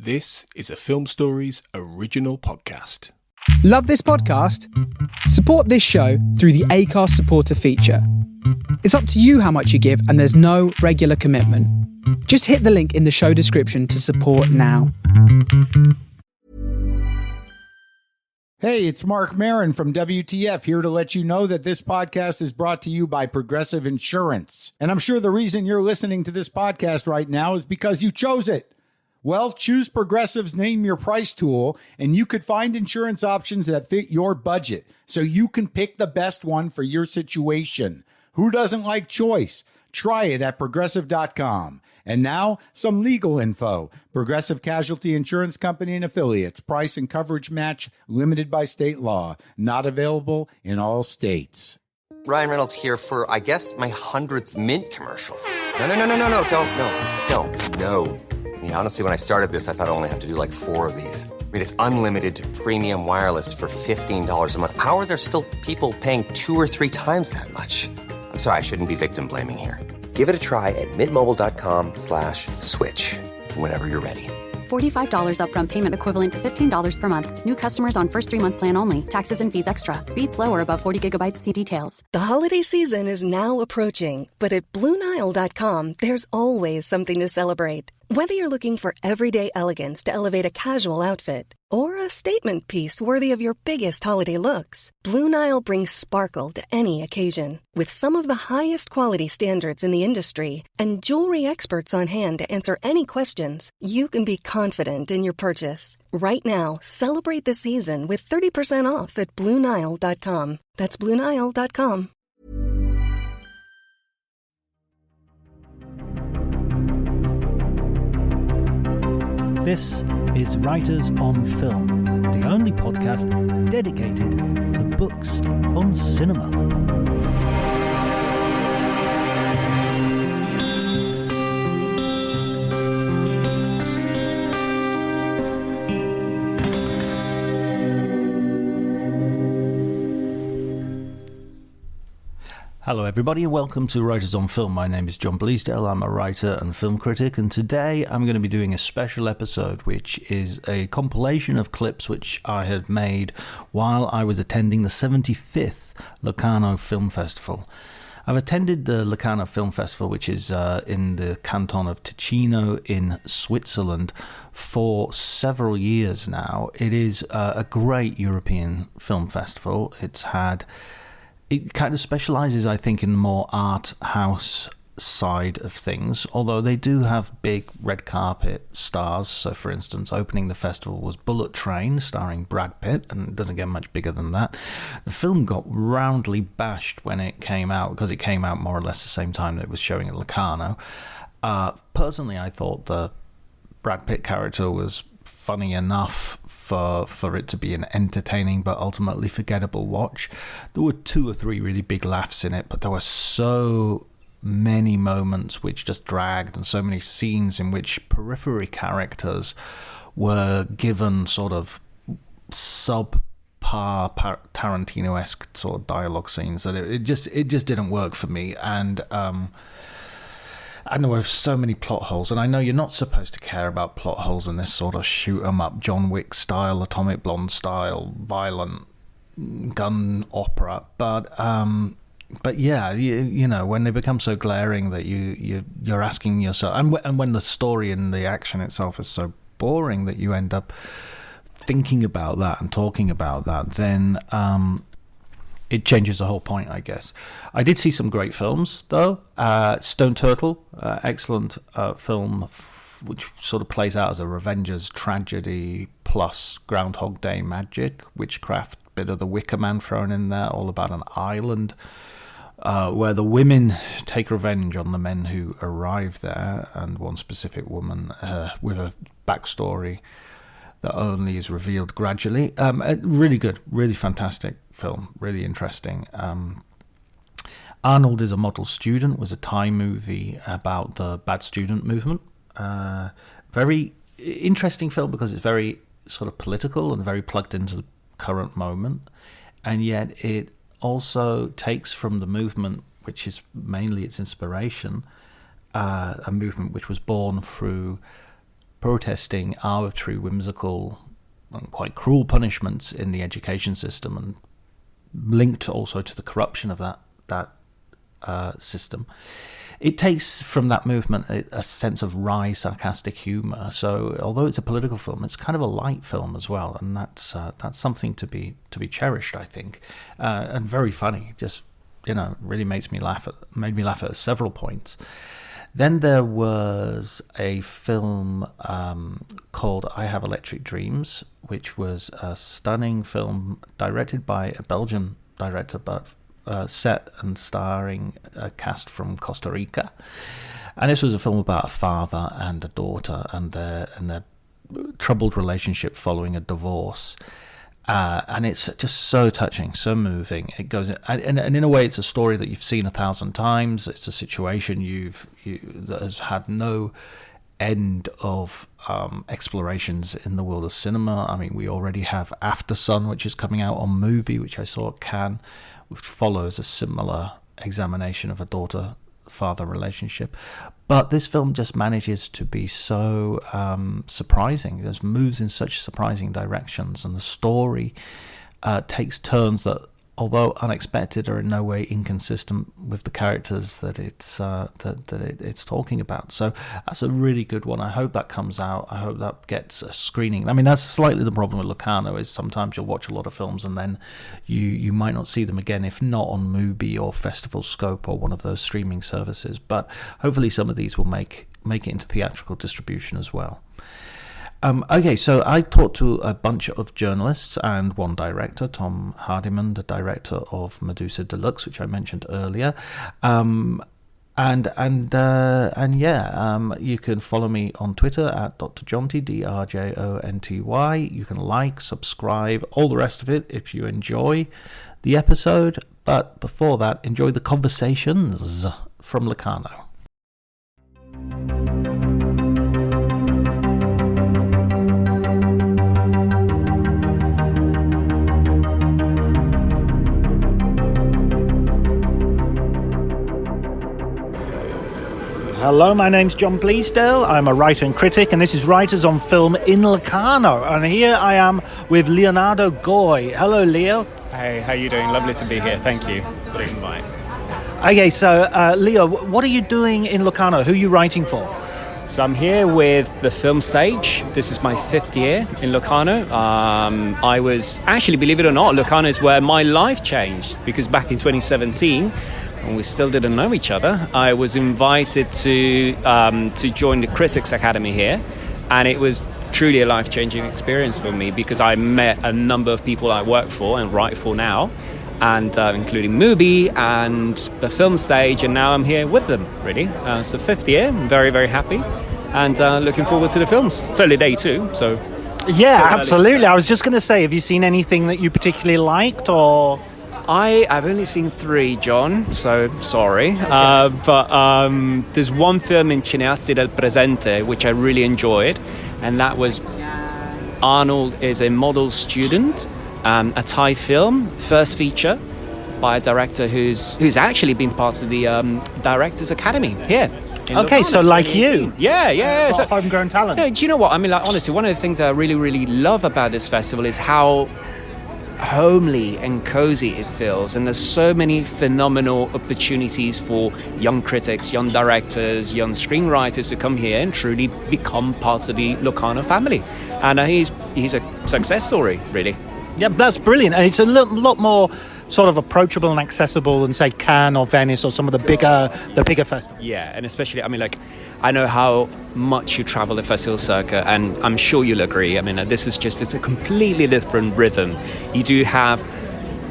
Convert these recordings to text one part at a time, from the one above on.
This is a Film Stories original podcast. Love this podcast? Support this show through the Acast supporter feature. It's up to you how much you give, and there's no regular commitment. Just hit the link in the show description to support now. Hey, it's Mark Maron from WTF here to let you know that this podcast is brought to you by Progressive Insurance. And I'm sure the reason you're listening to this podcast right now is because you chose it. Well, choose Progressive's Name Your Price tool, and you could find insurance options that fit your budget, so you can pick the best one for your situation. Who doesn't like choice? Try it at Progressive.com. And now, some legal info. Progressive Casualty Insurance Company and Affiliates. Price and coverage match limited by state law. Not available in all states. Ryan Reynolds here for, I guess, my 100th Mint commercial. No. I mean, honestly, when I started this, I thought I only have to do like 4 of these. I mean, it's unlimited premium wireless for $15 a month. How are there still people paying 2 or 3 times that much? I'm sorry, I shouldn't be victim blaming here. Give it a try at mintmobile.com/switch. Whenever you're ready. $45 upfront payment equivalent to $15 per month. New customers on first 3-month plan only. Taxes and fees extra. Speed slower above 40 gigabytes. See details. The holiday season is now approaching, but at BlueNile.com, there's always something to celebrate. Whether you're looking for everyday elegance to elevate a casual outfit or a statement piece worthy of your biggest holiday looks, Blue Nile brings sparkle to any occasion. With some of the highest quality standards in the industry and jewelry experts on hand to answer any questions, you can be confident in your purchase. Right now, celebrate the season with 30% off at BlueNile.com. That's BlueNile.com. This is Writers on Film, the only podcast dedicated to books on cinema. Hello everybody and welcome to Writers on Film. My name is John Bleasdale, I'm a writer and film critic, and today I'm going to be doing a special episode which is a compilation of clips which I had made while I was attending the 75th Locarno Film Festival. I've attended the Locarno Film Festival, which is in the canton of Ticino in Switzerland, for several years now. It is a great European film festival. It kind of specialises, I think, in the more art house side of things, although they do have big red carpet stars. So, for instance, opening the festival was Bullet Train, starring Brad Pitt, and it doesn't get much bigger than that. The film got roundly bashed when it came out, because it came out more or less the same time that it was showing at Locarno. Personally, I thought the Brad Pitt character was funny enough for it to be an entertaining but ultimately forgettable watch. There were 2 or 3 really big laughs in it, but there were so many moments which just dragged, and so many scenes in which periphery characters were given sort of subpar Tarantino-esque sort of dialogue scenes that it just didn't work for me. And there were so many plot holes, and I know you're not supposed to care about plot holes in this sort of shoot-'em-up, John Wick style, Atomic Blonde style, violent gun opera, but yeah, you know, when they become so glaring that you're asking yourself, and when the story and the action itself is so boring that you end up thinking about that and talking about that, then it changes the whole point, I guess. I did see some great films, though. Stone Turtle, excellent film, which sort of plays out as a Revengers tragedy plus Groundhog Day magic, witchcraft, bit of the Wicker Man thrown in there, all about an island where the women take revenge on the men who arrive there, and one specific woman with a backstory that only is revealed gradually. Really good, really fantastic film, really interesting. Arnold is a Model Student was a Thai movie about the bad student movement. Very interesting film because it's very sort of political and very plugged into the current moment, and yet it also takes from the movement, which is mainly its inspiration, a movement which was born through protesting arbitrary, whimsical, and quite cruel punishments in the education system, and linked also to the corruption of that system. It takes from that movement a sense of wry, sarcastic humor. So although it's a political film, it's kind of a light film as well, and that's something to be cherished, I think, and very funny. Just really made me laugh at several points. Then there was a film called I Have Electric Dreams, which was a stunning film directed by a Belgian director, but set and starring a cast from Costa Rica. And this was a film about a father and a daughter and their troubled relationship following a divorce. And it's just so touching, so moving. It goes, and in a way, it's a story that you've seen 1,000 times. It's a situation that has had no end of explorations in the world of cinema. I mean, we already have After Sun, which is coming out on Mubi, which I saw at Cannes, which follows a similar examination of a daughter-father relationship. But this film just manages to be so surprising. It just moves in such surprising directions, and the story takes turns that, although unexpected, are in no way inconsistent with the characters that it's talking about. So that's a really good one. I hope that comes out. I hope that gets a screening. I mean, that's slightly the problem with Locarno, is sometimes you'll watch a lot of films and then you might not see them again, if not on Mubi or Festival Scope or one of those streaming services. But hopefully some of these will make it into theatrical distribution as well. Okay, so I talked to a bunch of journalists and one director, Tom Hardiman, the director of Medusa Deluxe, which I mentioned earlier. You can follow me on Twitter at Dr. Jonty, DRJONTY. You can like, subscribe, all the rest of it if you enjoy the episode. But before that, enjoy the conversations from Locarno. Hello, my name's John Bleasdale. I'm a writer and critic, and this is Writers on Film in Locarno. And here I am with Leonardo Goy. Hello, Leo. Hey, how you doing? Lovely to be here. Thank you for the invite. Okay, so Leo, what are you doing in Locarno? Who are you writing for? So I'm here with the film stage. This is my 5th year in Locarno. I was actually, believe it or not, Locarno is where my life changed, because back in 2017, when we still didn't know each other, I was invited to join the Critics Academy here, and it was truly a life-changing experience for me, because I met a number of people I work for and write for now, and including Mubi and the film stage, and now I'm here with them, really. It's the 5th year. I'm very, very happy, and looking forward to the films. It's only day 2, so... Yeah, absolutely. I was just going to say, have you seen anything that you particularly liked, or... I've only seen 3, John, so sorry. Okay. But there's one film in Cineasti del Presente which I really enjoyed, and that was Arnold is a model student, a Thai film, first feature by a director who's actually been part of the Directors Academy here. Okay, so like you. Yeah. So, homegrown talent. No, do you know what? I mean, like, honestly, one of the things I really, really love about this festival is how homely and cozy it feels, and there's so many phenomenal opportunities for young critics, young directors, young screenwriters to come here and truly become part of the Locarno family. And he's a success story, really. Yeah, that's brilliant, and it's a lot more sort of approachable and accessible than, say, Cannes or Venice or some of the bigger festivals. Yeah, and especially, I mean, like, I know how much you travel the festival circuit, and I'm sure you'll agree. I mean, it's a completely different rhythm. You do have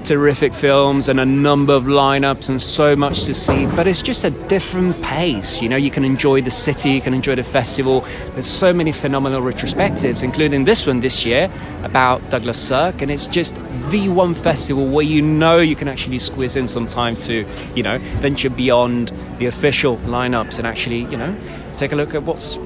terrific films and a number of lineups and so much to see, but it's just a different pace. You know, you can enjoy the city, you can enjoy the festival. There's so many phenomenal retrospectives, including this one this year about Douglas Sirk, and it's just the one festival where you can actually squeeze in some time to, venture beyond the official lineups and actually, take a look at what's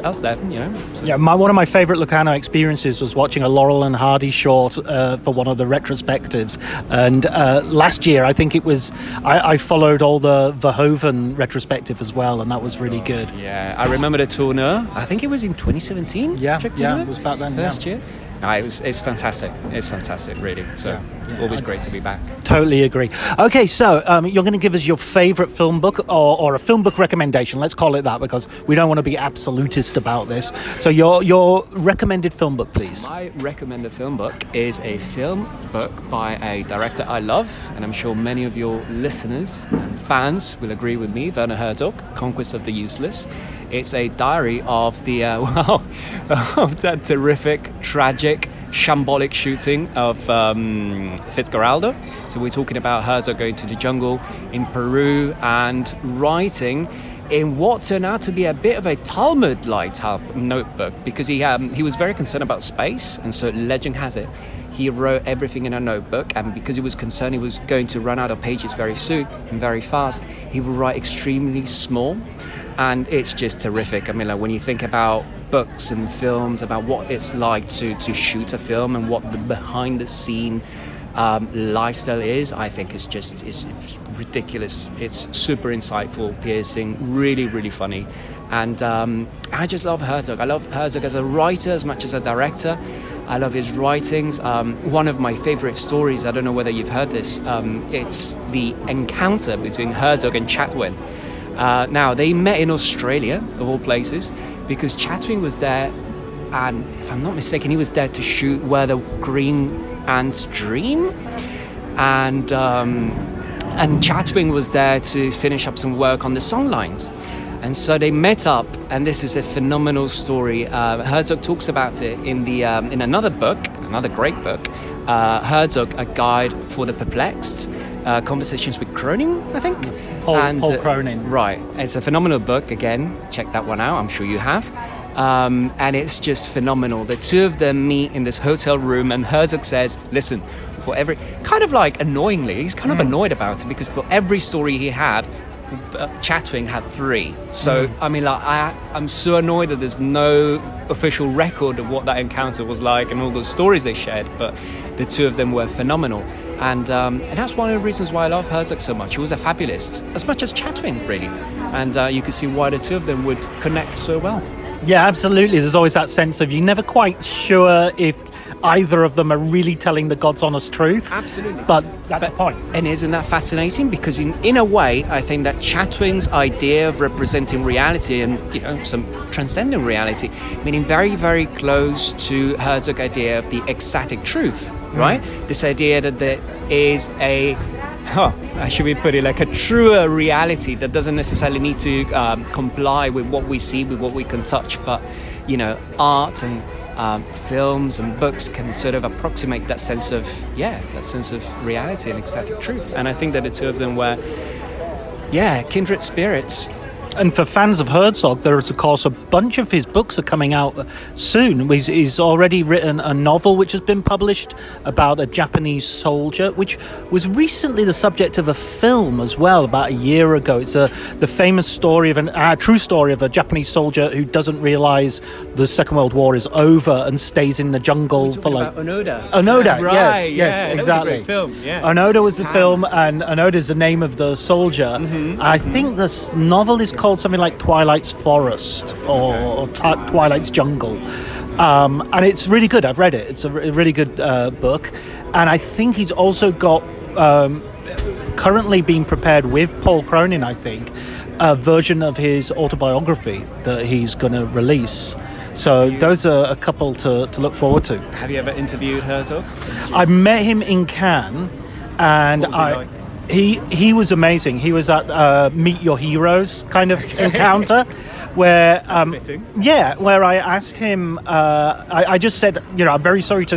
else there, you know. So. Yeah, one of my favourite Locarno experiences was watching a Laurel and Hardy short for one of the retrospectives. And last year, I think it was, I followed all the Verhoeven retrospective as well, and that was really good. Yeah, I remember the tourneur. I think it was in 2017. Yeah, it was back then. First year. No, it's fantastic. It's fantastic, really. So always great to be back. Totally agree. Okay, so you're going to give us your favourite film book or a film book recommendation. Let's call it that because we don't want to be absolutist about this. So your recommended film book, please. My recommended film book is a film book by a director I love, and I'm sure many of your listeners and fans will agree with me, Werner Herzog, Conquest of the Useless. It's a diary of the of that terrific, tragic, shambolic shooting of Fitzcarraldo. So we're talking about Herzog going to the jungle in Peru and writing in what turned out to be a bit of a Talmud-like notebook, because he was very concerned about space, and so legend has it he wrote everything in a notebook, and because he was concerned he was going to run out of pages very soon and very fast, he would write extremely small. And it's just terrific. I mean, like, when you think about books and films, about what it's like to shoot a film and what the behind-the-scene lifestyle is, I think it's ridiculous. It's super insightful, piercing, really, really funny. And I just love Herzog. I love Herzog as a writer as much as a director. I love his writings. One of my favorite stories, I don't know whether you've heard this, it's the encounter between Herzog and Chatwin. Now, they met in Australia, of all places, because Chatwin was there, and if I'm not mistaken, he was there to shoot Where the Green Ants Dream, and Chatwin was there to finish up some work on the songlines. And so they met up, and this is a phenomenal story. Herzog talks about it in another book, another great book, Herzog, A Guide for the Perplexed, Conversations with Cronin, I think. Paul Cronin. Right. It's a phenomenal book. Again, check that one out. I'm sure you have. And it's just phenomenal. The two of them meet in this hotel room, and Herzog says, listen, for every... kind of like annoyingly, he's kind of annoyed about it, because for every story he had, Chatwin had 3. So, I mean, like, I'm so annoyed that there's no official record of what that encounter was like and all those stories they shared, but the two of them were phenomenal. And that's one of the reasons why I love Herzog so much. He was a fabulist, as much as Chatwin, really. And you can see why the two of them would connect so well. Yeah, absolutely. There's always that sense of you're never quite sure if either of them are really telling the God's honest truth. Absolutely. But that's the point. And isn't that fascinating? Because in a way, I think that Chatwin's idea of representing reality and, you know, some transcendent reality, meaning very, very close to Herzog's idea of the ecstatic truth, right? This idea that there is how should we put it, like a truer reality that doesn't necessarily need to comply with what we see, with what we can touch, but, you know, art and films and books can sort of approximate that sense of reality and ecstatic truth. And I think that the two of them were kindred spirits. And for fans of Herzog, there is, of course, a bunch of his books are coming out soon. He's already written a novel which has been published about a Japanese soldier, which was recently the subject of a film as well, about a year ago. It's the famous story of a true story of a Japanese soldier who doesn't realise the Second World War is over and stays in the jungle for like... Onoda. Onoda, right, yes, exactly. That was a great film, yeah. Onoda was the film, and Onoda is the name of the soldier. I think this novel is called something like Twilight's Forest or Twilight's Jungle, and it's really good. I've read it. It's a really good book, and I think he's also got currently being prepared with Paul Cronin, I think, a version of his autobiography that he's going to release. So those are a couple to look forward to. Have you ever interviewed Herzog? I met him in Cannes, and what was he like? He was amazing. He was at Meet Your Heroes kind of encounter, where where I asked him. I just said, you know, I'm very sorry to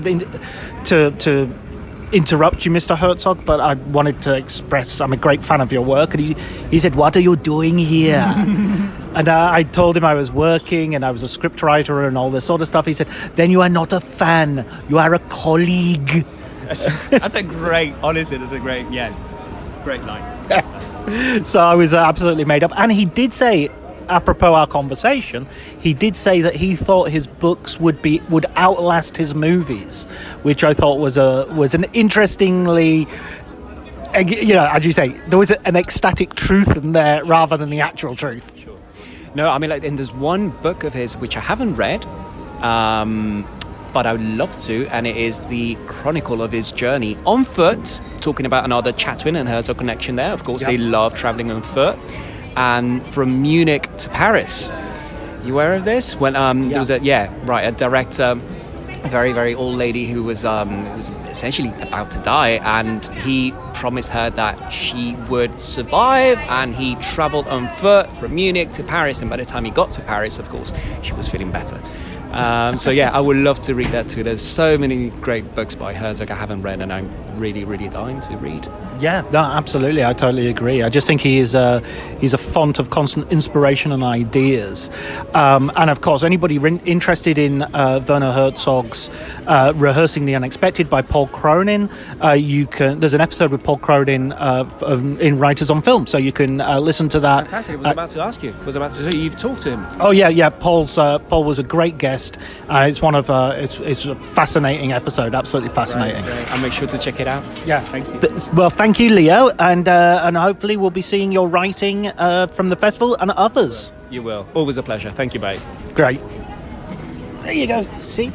interrupt you, Mr. Herzog, but I wanted to express I'm a great fan of your work. And he said, "What are you doing here?" And I told him I was working and I was a scriptwriter and all this sort of stuff. He said, "Then you are not a fan. You are a colleague." That's a great, honestly, that's a great line. So I was absolutely made up. And he did say apropos our conversation, he did say that he thought his books would outlast his movies, which I thought was an interestingly, as you say, there was an ecstatic truth in there rather than the actual truth. Sure. No, I mean, and there's one book of his which I haven't read, but I would love to, and it is the chronicle of his journey on foot, talking about another Chatwin and Herzog connection there. Of course, They love traveling on foot. And from Munich to Paris. You aware of this? When there was a director, a very, very old lady who was essentially about to die, and he promised her that she would survive, and he traveled on foot from Munich to Paris, and by the time he got to Paris, of course, she was feeling better. I would love to read that too. There's so many great books by Herzog I haven't read, and I'm really, really dying to read. Yeah, no, absolutely. I totally agree. I just think he's a font of constant inspiration and ideas. And of course, anybody interested in Werner Herzog's Rehearsing the Unexpected by Paul Cronin, there's an episode with Paul Cronin in Writers on Film, so you can listen to that. Fantastic. I was about to ask you. You've talked to him. Oh yeah. Paul was a great guest. It's one of it's a fascinating episode. Absolutely fascinating. Right. I'll make sure to check it out. Yeah, thank you. Well, thank you, Leo, and hopefully we'll be seeing your writing from the festival and others. You will. Always a pleasure. Thank you, mate. Great. There you go. See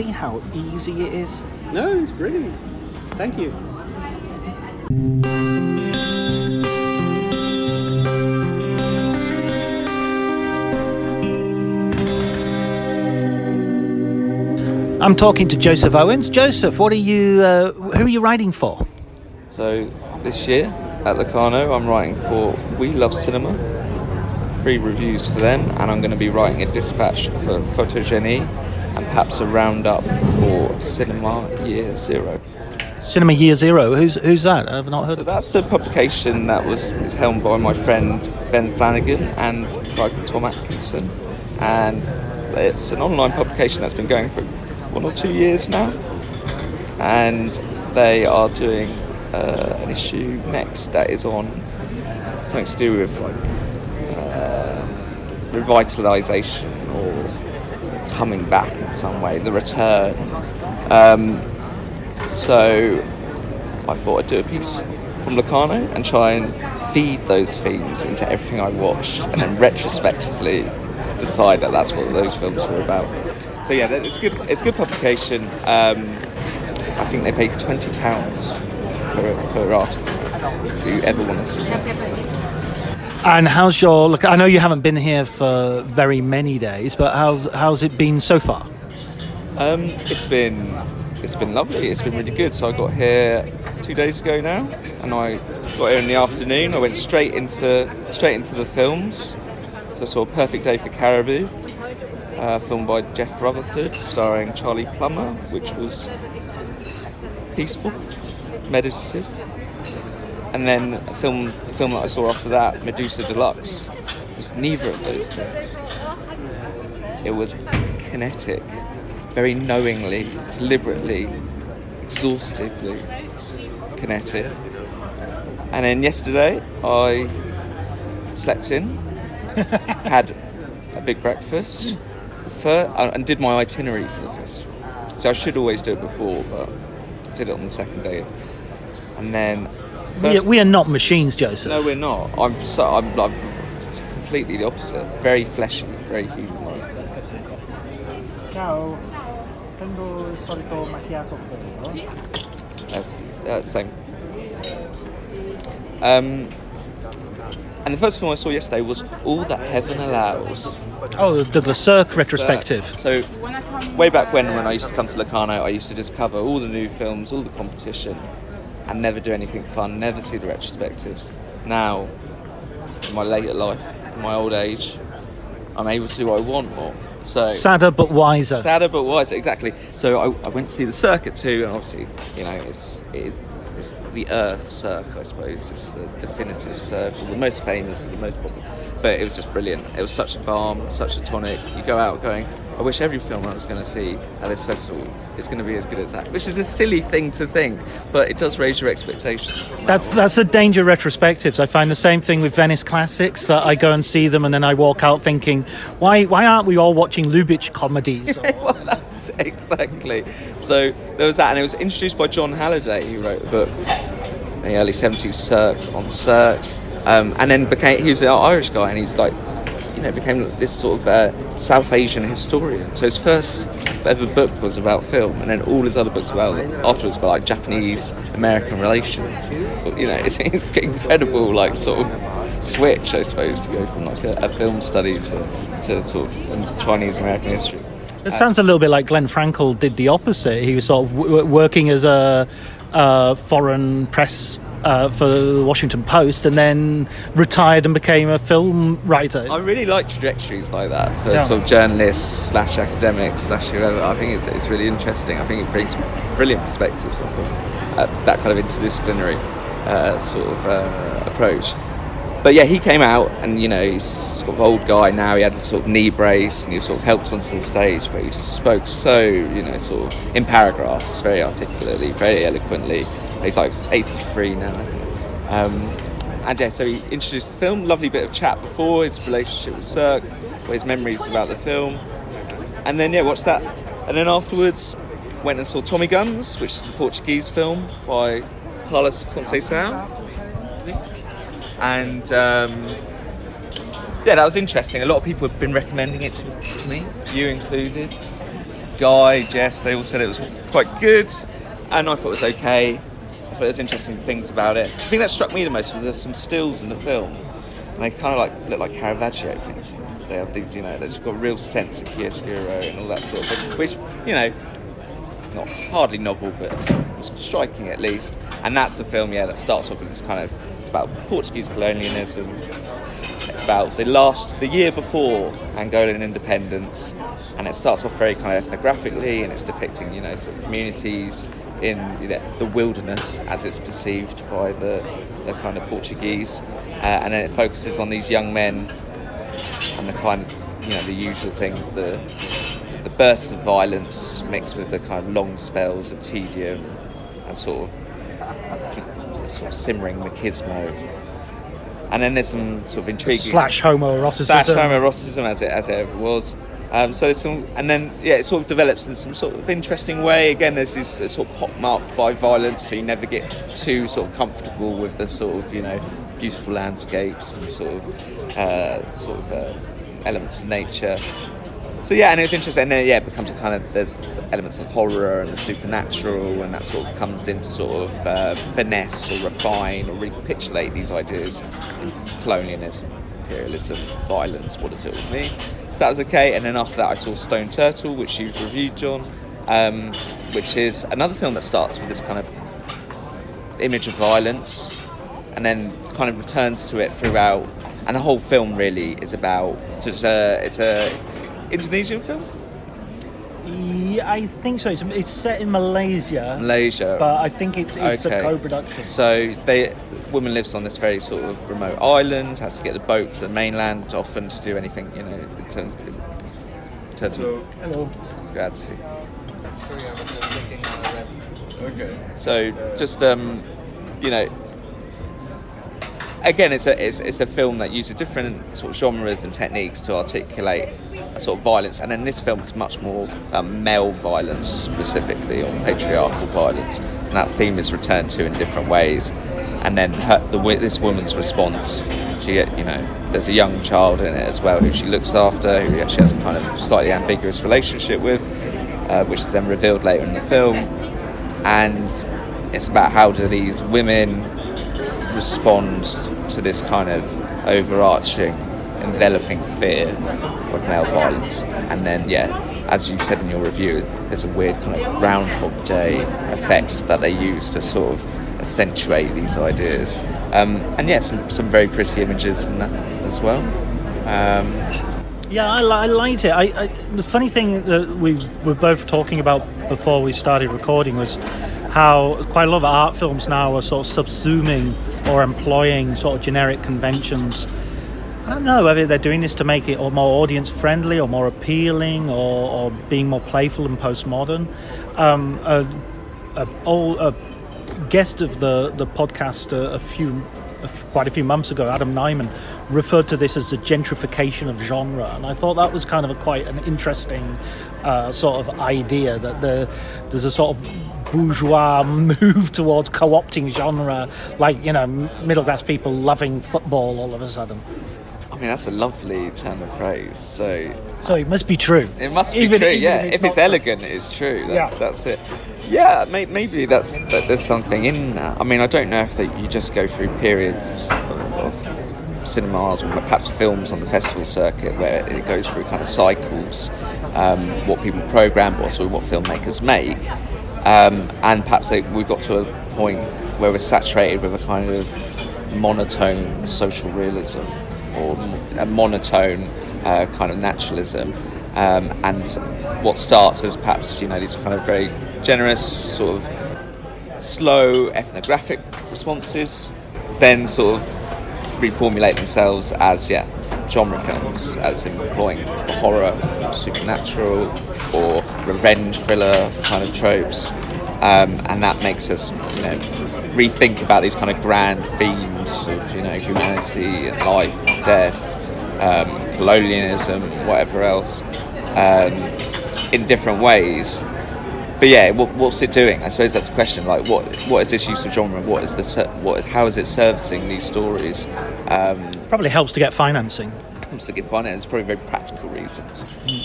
how easy it is. No, it's brilliant. Thank you. I'm talking to Joseph Owens. Joseph, who are you writing for? So this year at Locarno, I'm writing for We Love Cinema, 3 reviews for them, and I'm going to be writing a dispatch for Photogenie and perhaps a roundup for Cinema Year Zero. Cinema Year Zero, who's that? I've not heard So of that's a publication that is helmed by my friend Ben Flanagan and a guy called Tom Atkinson, and it's an online publication that's been going for 1 or 2 years now, and they are doing an issue next that is on something to do with revitalisation or coming back in some way, the return. So I thought I'd do a piece from Locarno and try and feed those themes into everything I watched, and then retrospectively decide that that's what those films were about. So yeah, it's good. It's good publication. I think they pay £20 per article if you ever want to see it. And how's your look? I know you haven't been here for very many days, but how's it been so far? It's been lovely. It's been really good. So I got here 2 days ago now, and I got here in the afternoon. I went straight into the films. So I saw Perfect Day for Caribou, filmed by Jeff Rutherford, starring Charlie Plummer, which was peaceful, meditative. And then the film that I saw after that, Medusa Deluxe, was neither of those things. It was kinetic, very knowingly, deliberately, exhaustively kinetic. And then yesterday I slept in, had a big breakfast, and did my itinerary for the festival. So I should always do it before, but I did it on the second day. And then we are not machines, Joseph. No, we're not. I'm completely the opposite. Very fleshy, very human-like. Ciao. Prendo il solito macchiato freddo. That's same. And the first film I saw yesterday was All That Heaven Allows. Oh, the Cirque retrospective. So way back when I used to come to Locarno, I used to just cover all the new films, all the competition, and never do anything fun, never see the retrospectives. Now, in my later life, in my old age, I'm able to do what I want more. So sadder but wiser. Sadder but wiser, exactly. So I went to see the Circuit too, and obviously, it's the Cirque, I suppose. It's the definitive Cirque, the most famous, the most popular. But it was just brilliant. It was such a balm, such a tonic. You go out going, I wish every film I was going to see at this festival is going to be as good as that, which is a silly thing to think, but it does raise your expectations. That's the danger of retrospectives. I find the same thing with Venice Classics, that I go and see them and then I walk out thinking, why aren't we all watching Lubitsch comedies? Well, that's exactly. So there was that, and it was introduced by John Halliday, who wrote a book in the early 70s, Cirque, and then he was an Irish guy, and he's like, became this sort of South Asian historian. So his first ever book was about film, and then all his other books afterwards about like Japanese-American relations. But, it's an incredible like sort of switch, I suppose, to go from like a film study to sort of Chinese-American history. It sounds a little bit like Glenn Frankel did the opposite. He was sort of working as a foreign press for the Washington Post, and then retired and became a film writer. I really like trajectories like that for sort of journalists / academics / whoever. I think it's really interesting. I think it brings brilliant perspectives on things. That kind of interdisciplinary sort of approach. But yeah, he came out, and he's sort of old guy now. He had a sort of knee brace, and he sort of helped onto the stage, but he just spoke so sort of in paragraphs, very articulately, very eloquently. He's like 83 now, I think. And yeah, so he introduced the film. Lovely bit of chat before his relationship with Cirque, his memories about the film, and then watched that. And then afterwards, went and saw Tommy Guns, which is the Portuguese film by Carlos Conceição. And that was interesting. A lot of people have been recommending it to me, you included. Guy, Jess, they all said it was quite good, and I thought it was okay. I thought there was interesting things about it. The thing that struck me the most was there's some stills in the film, and they kind of look like Caravaggio paintings. They have these, they've got a real sense of chiaroscuro and all that sort of thing, which, not hardly novel, but was striking at least. And that's a film, that starts off with this kind of, it's about Portuguese colonialism. It's about the year before Angolan independence, and it starts off very kind of ethnographically, and it's depicting, sort of communities in the wilderness as it's perceived by the kind of Portuguese, and then it focuses on these young men and the kind of, the usual things, the bursts of violence mixed with the kind of long spells of tedium and sort of simmering machismo. And then there's some sort of intriguing homoeroticism as it ever was. So there's some, and then it sort of develops in some sort of interesting way. Again, there's this sort of pockmarked by violence, so you never get too sort of comfortable with the sort of beautiful landscapes and sort of elements of nature. So and it was interesting. And then it becomes a kind of, there's elements of horror and the supernatural, and that sort of comes into sort of finesse or refine or recapitulate these ideas in colonialism, imperialism, violence. What does it all mean? So that was okay. And then after that, I saw Stone Turtle, which you've reviewed, John, which is another film that starts with this kind of image of violence, and then kind of returns to it throughout. And the whole film really is about. It's a Indonesian film? Yeah, I think so. It's set in Malaysia. But I think it's a co-production. So the woman lives on this very sort of remote island, has to get the boat to the mainland often to do anything, in terms of... Hello. Grazie. Okay. So just, again, it's a film that uses different sort of genres and techniques to articulate a sort of violence, and then this film is much more male violence, specifically, or patriarchal violence, and that theme is returned to in different ways. And then this woman's response, there's a young child in it as well who she looks after, who she has a kind of slightly ambiguous relationship with, which is then revealed later in the film. And it's about how do these women respond to this kind of overarching, enveloping fear of male violence. And then, as you said in your review, there's a weird kind of Groundhog Day effect that they use to sort of accentuate these ideas. Some very pretty images in that as well. I liked it. The funny thing that we were both talking about before we started recording was how quite a lot of art films now are sort of subsuming or employing sort of generic conventions. I don't know whether they're doing this to make it more audience friendly or more appealing or being more playful and postmodern. A guest of the podcast quite a few months ago, Adam Nyman, referred to this as the gentrification of genre, and I thought that was kind of quite an interesting sort of idea, that there's a sort of bourgeois move towards co-opting genre, like, you know, middle class people loving football all of a sudden. I mean, that's a lovely turn of phrase. So it must be true. It must be true. Yeah, if it's elegant, it's true. That's it. Yeah, maybe there's something in that. I mean, I don't know if you just go through periods of cinemas or perhaps films on the festival circuit where it goes through kind of cycles, what people program, what filmmakers make, and perhaps we've got to a point where we're saturated with a kind of monotone social realism or a monotone kind of naturalism, and what starts as perhaps, you know, these kind of very generous sort of slow ethnographic responses then sort of reformulate themselves as genre films, as employing horror, supernatural or revenge thriller kind of tropes, and that makes us, you know, rethink about these kind of grand themes of, you know, humanity and life and death, colonialism, whatever else, in different ways. But yeah, what's it doing? I suppose that's the question. Like, what is this use of genre? How is it servicing these stories? Probably helps to get financing. Helps to get finance. Probably very practical reasons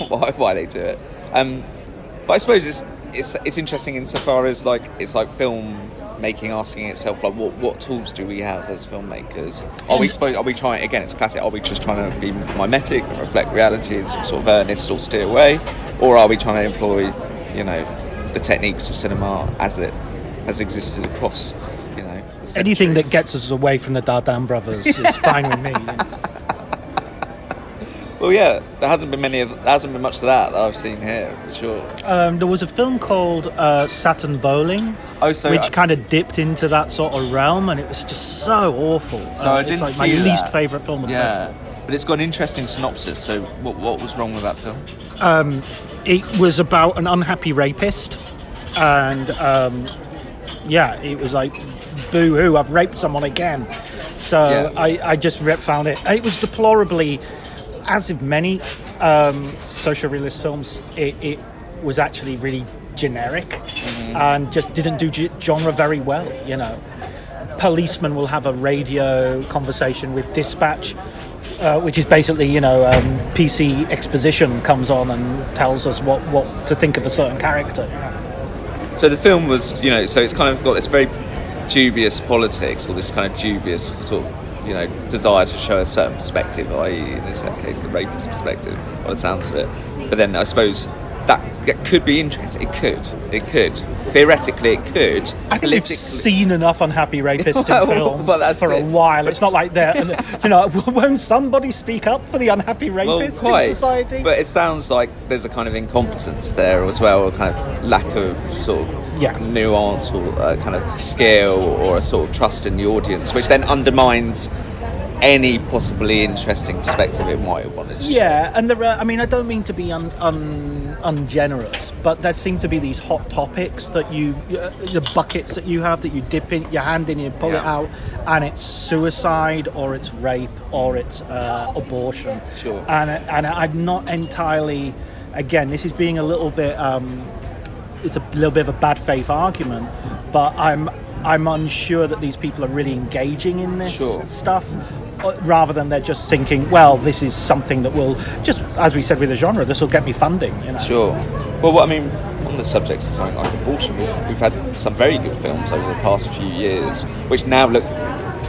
why they do it. But I suppose it's interesting insofar as it's like film making asking itself, like, what tools do we have as filmmakers? Are we trying, again, it's classic, are we just trying to be mimetic and reflect reality and sort of earnest or steer away, or are we trying to employ, you know, the techniques of cinema as it has existed across, you know, anything that gets us away from the Dardenne brothers is fine with me. You know? Well, yeah, there hasn't been much of that I've seen here, for sure. There was a film called Saturn Bowling, which kind of dipped into that sort of realm, and it was just so awful. So I didn't it's like see my that. least favourite film of the festival. But it's got an interesting synopsis. So what was wrong with that film? It was about an unhappy rapist, and it was like, boo-hoo, I've raped someone again. So I just found it. It was deplorably, as of many social realist films, it was actually really generic, and just didn't do genre very well. You know, policemen will have a radio conversation with dispatch, which is basically, you know, PC exposition comes on and tells us what to think of a certain character. So the film was, you know, so it's kind of got this very dubious politics, or this kind of dubious sort of, you know, desire to show a certain perspective, i.e. in this case the rapist perspective, by the sounds of it. But then I suppose that could be interesting. It could. Theoretically, it could. I think we've seen enough unhappy rapists in film for a while. It's not like they're, you know, won't somebody speak up for the unhappy rapist in society? But it sounds like there's a kind of incompetence there as well, a kind of lack of sort of nuance or kind of skill or a sort of trust in the audience, which then undermines any possibly interesting perspective it might have wanted to show. Yeah, and there are, I mean, I don't mean to be ungenerous, but there seem to be these hot topics that the buckets that you have, that you dip in your hand in, you pull it out, and it's suicide, or it's rape, or it's abortion. Sure. And I'm not entirely, again, this is being a little bit, it's a little bit of a bad faith argument, but I'm unsure that these people are really engaging in this stuff, rather than they're just thinking, well, this is something that will, just as we said with the genre, this will get me funding, you know. Sure. Well, I mean, on the subject of something like abortion, we've had some very good films over the past few years which now look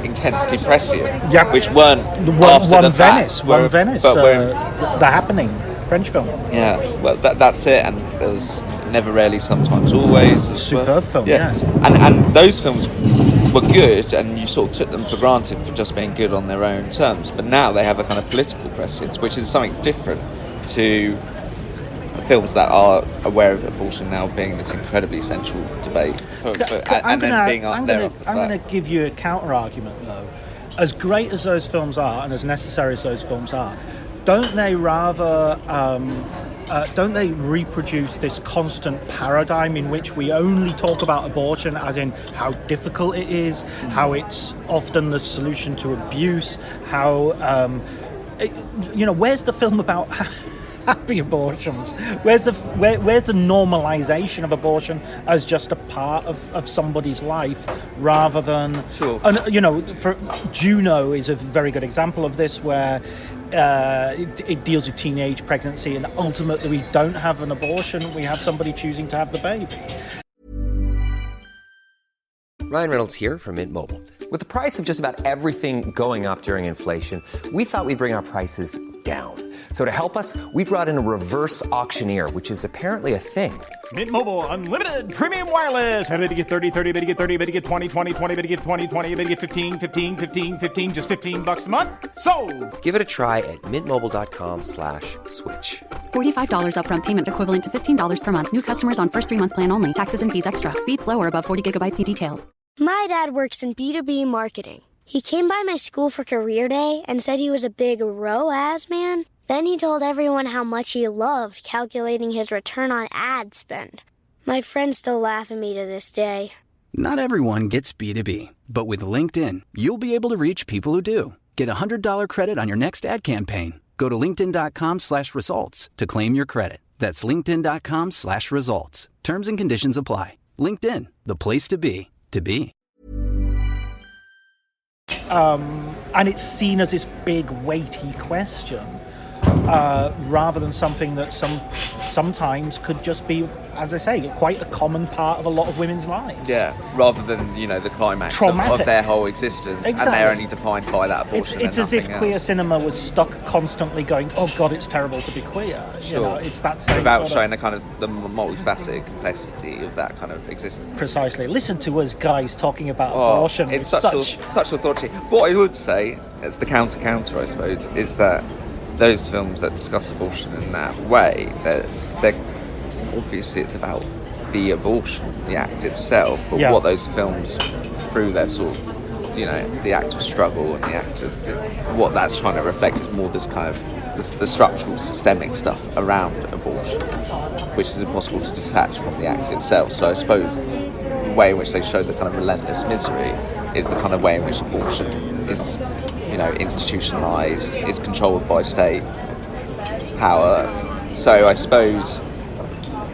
intensely prescient, which weren't One Venice, The Happening, French film. Yeah, well, that's it, and there was Never, Rarely, Sometimes, Always. Superb film, And those films were good, and you sort of took them for granted for just being good on their own terms, but now they have a kind of political prescience, which is something different to films that are aware of abortion now being this incredibly central debate. I'm going to give you a counter argument, though. as great as those films are and as necessary as those films are, don't they rather don't they reproduce this constant paradigm in which we only talk about abortion as in how difficult it is, how it's often the solution to abuse, how where's the film about happy abortions? Where's the normalization of abortion as just a part of somebody's life, rather than sure. And for Juno is a very good example of this, where it deals with teenage pregnancy, and ultimately we don't have an abortion, we have somebody choosing to have the baby. Ryan Reynolds here from Mint Mobile. With the price of just about everything going up during inflation, we thought we'd bring our prices down. So to help us, we brought in a reverse auctioneer, which is apparently a thing. Mint Mobile Unlimited Premium Wireless. How to get 30, 30, bit to get 30, bit to get 20, 20, 20, bit to get 20, 20, bit to get 15, 15, 15, 15, just $15 a month? Sold! Give it a try at mintmobile.com/switch. $45 upfront payment equivalent to $15 per month. New customers on first 3-month plan only. Taxes and fees extra. Speed slower above 40 gigabytes. See detail. My dad works in B2B marketing. He came by my school for career day and said he was a big ROAS man. Then he told everyone how much he loved calculating his return on ad spend. My friends still laugh at me to this day. Not everyone gets B2B, but with LinkedIn, you'll be able to reach people who do. Get a $100 credit on your next ad campaign. Go to linkedin.com/results to claim your credit. That's linkedin.com/results. Terms and conditions apply. LinkedIn, the place to be, to be. And it's seen as this big, weighty question, rather than something that sometimes could just be, as I say, quite a common part of a lot of women's lives. Yeah, rather than, the climax of their whole existence. Exactly. And they're only defined by that abortion. It's as if queer cinema was stuck constantly going, oh God, it's terrible to be queer. Sure. It's that same without showing the kind of the multifaceted complexity of that kind of existence. Precisely. Listen to us guys talking about abortion. It's such authority. What I would say, as the counter, I suppose, is that those films that discuss abortion in that way, they're obviously it's about the abortion, the act itself, but what those films, through their sort of, the act of struggle and the act of what that's trying to reflect is more this kind of the structural, systemic stuff around abortion, which is impossible to detach from the act itself. So I suppose the way in which they show the kind of relentless misery is the kind of way in which abortion is, institutionalized, is controlled by state power. So I suppose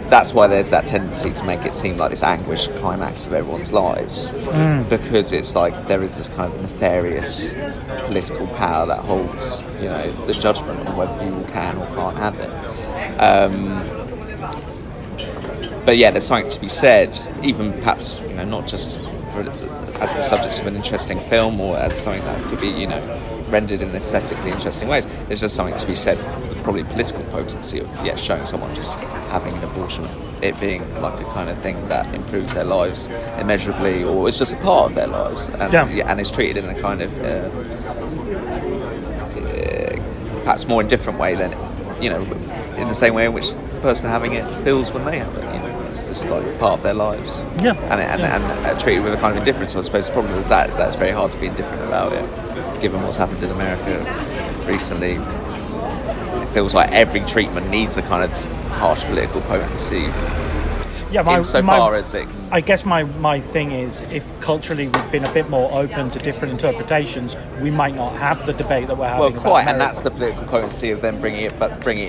that's why there's that tendency to make it seem like this anguished climax of everyone's lives, because it's like there is this kind of nefarious political power that holds, the judgment on whether people can or can't have it. But yeah, there's something to be said, even perhaps, not just as the subject of an interesting film or as something that could be, rendered in aesthetically interesting ways. There's just something to be said for the probably political potency of showing someone just having an abortion, it being like a kind of thing that improves their lives immeasurably, or it's just a part of their lives, and it's treated in a kind of perhaps more indifferent way than, in the same way in which the person having it feels when they have it. It's just like part of their lives. And treated with a kind of indifference. I suppose the problem is that it's very hard to be indifferent about it, given what's happened in America recently. It feels like every treatment needs a kind of harsh political potency. Insofar as it can... I guess my thing is, if culturally we've been a bit more open to different interpretations, we might not have the debate that we're having. Well, quite, and that's the political potency of them bringing it